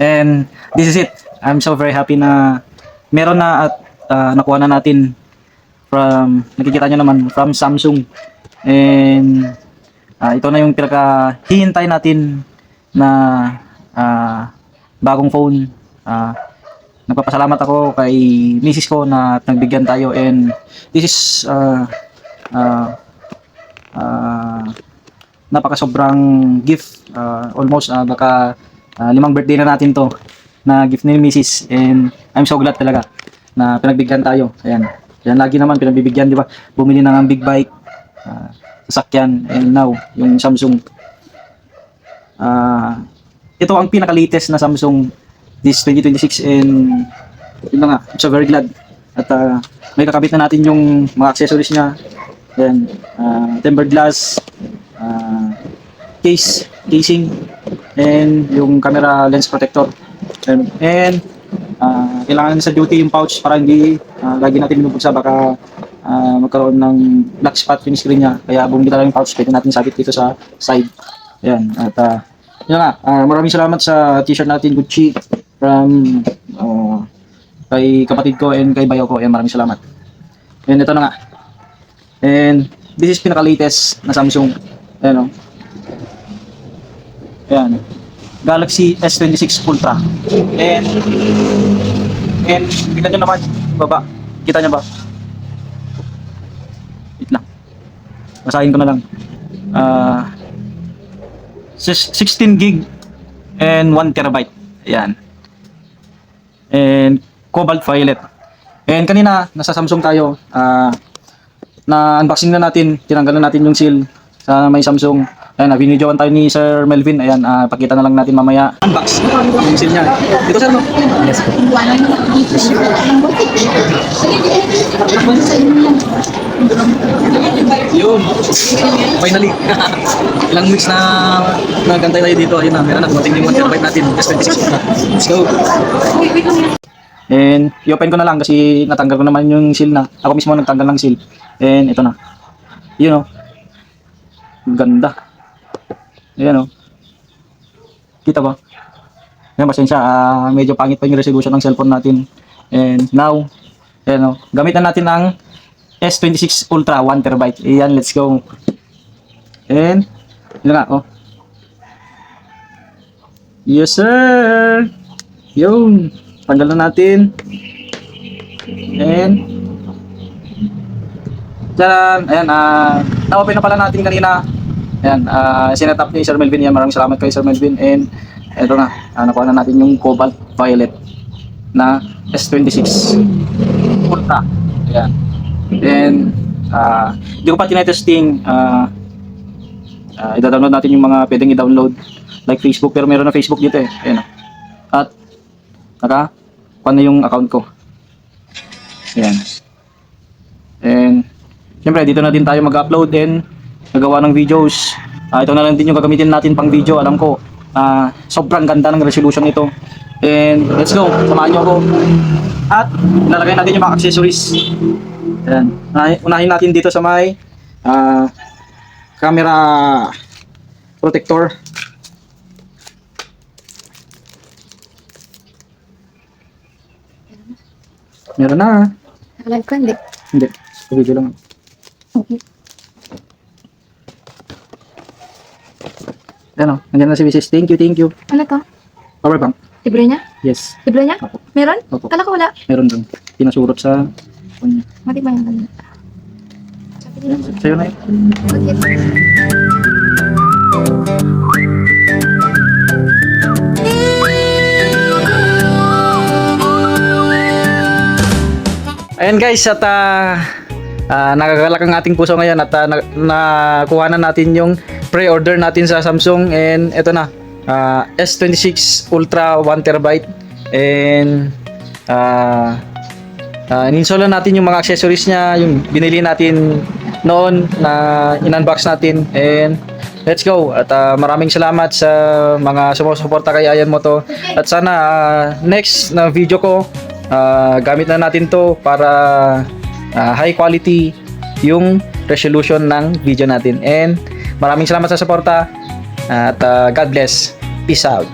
And this is it. I'm so very happy na meron na at nakuha na natin from, nakikita nyo naman, from Samsung. And ito na yung pinakahihintay natin na bagong phone. Nagpapasalamat ako kay misis ko na nagbigyan tayo, and this is napaka sobrang gift, almost baka 5 birthday na natin to na gift ni misis, and I'm so glad talaga na pinagbigyan tayo. Ayan, lagi naman pinagbibigyan, di ba? Bumili na ng big bike, sasakyan, and now yung Samsung. Ito ang pinaka-latest na Samsung this 2026, and yun na nga, I'm so very glad. At may kakabit na natin yung mga accessories niya. Ayan, tempered glass, casing, and yung camera lens protector. And kailangan sa duty yung pouch para hindi lagi natin binubuksa, baka magkaroon ng black spot yung screen niya. Kaya bumili talaga yung pouch, pwede natin sabit dito sa side. Ayan, at yun nga, maraming salamat sa t-shirt natin, Gucci, from kay kapatid ko and kay bayo ko. Ayan, maraming salamat. And ito na nga. And this is pinaka-latest na Samsung. Ayan, ayan, Galaxy S26 Ultra. And kita nyo naman, baba. Kita nyo ba? Wait lang. Basahin ko na lang. 16 gig and 1 terabyte. Ayan. And cobalt violet. And kanina, nasa Samsung tayo. Na unboxing na natin. Tinanggal na natin yung seal sa may Samsung. Ayan, binidyoan tayo ni Sir Melvin. Ayan, pakita na lang natin mamaya. Unbox yung seal niya. Dito, sir, no? Yes po. Yun. Finally. Ilang weeks na nagantay tayo dito. Ayun na, meron na. Dumating yung 1 terabyte natin. S26. Let's go. And i-open ko na lang kasi natanggal ko naman yung seal na. Ako mismo nagtanggal ng seal. And ito na. Yun, ganda. Ayan, kita ba? Ayan, pasensya, medyo pangit pa yung resolution ng cellphone natin. And now, ayan, gamit na natin ang S26 Ultra 1 terabyte. Ayan, let's go. And yun nga, yes sir. Yun, tanggal na natin. And dyan, ayan, na-open na pala natin kanina. Ayan, sinetap ni Sir Melvin. Yan, maraming salamat kay Sir Melvin. And eto na, nakuha na natin yung cobalt violet na S26 Ultra. Ayan. And hindi ko pa tinetesting. I-download natin yung mga pwedeng i-download like Facebook, pero meron na Facebook dito eh. Ayan. At kuha na yung account ko. Ayan. And siyempre dito na din tayo mag-upload and nagawa ng videos. Ito na lang din yung gagamitin natin pang video. Alam ko, sobrang ganda ng resolution nito. And let's go, samahan nyo ako. At lalagay natin yung mga accessories. Ayan. Unahin natin dito sa may camera protector. Meron na. Live ko, hindi. Hindi, video lang. Okay. Ano, nandiyan na si Mrs. Thank you. Ano to? Power bank. Libre niya? Yes. Libre niya? Opo. Meron? Opo. Kala ko wala. Meron doon. Pinasurot sa phone niya. Mati ba yung ganun? Sabi nila. Sa'yo na yun. Okay. Ayan guys, at nagagalak ang ating puso ngayon at nakuha na natin yung pre-order natin sa Samsung. And ito na, S26 Ultra 1 terabyte. And in-install na natin yung mga accessories niya, yung binili natin noon na in-unbox natin. And let's go. At maraming salamat sa mga sumusuporta kay Ayan Moto. At sana next na video ko, gamit na natin to para high quality yung resolution ng video natin. And maraming salamat sa suporta at God bless. Peace out.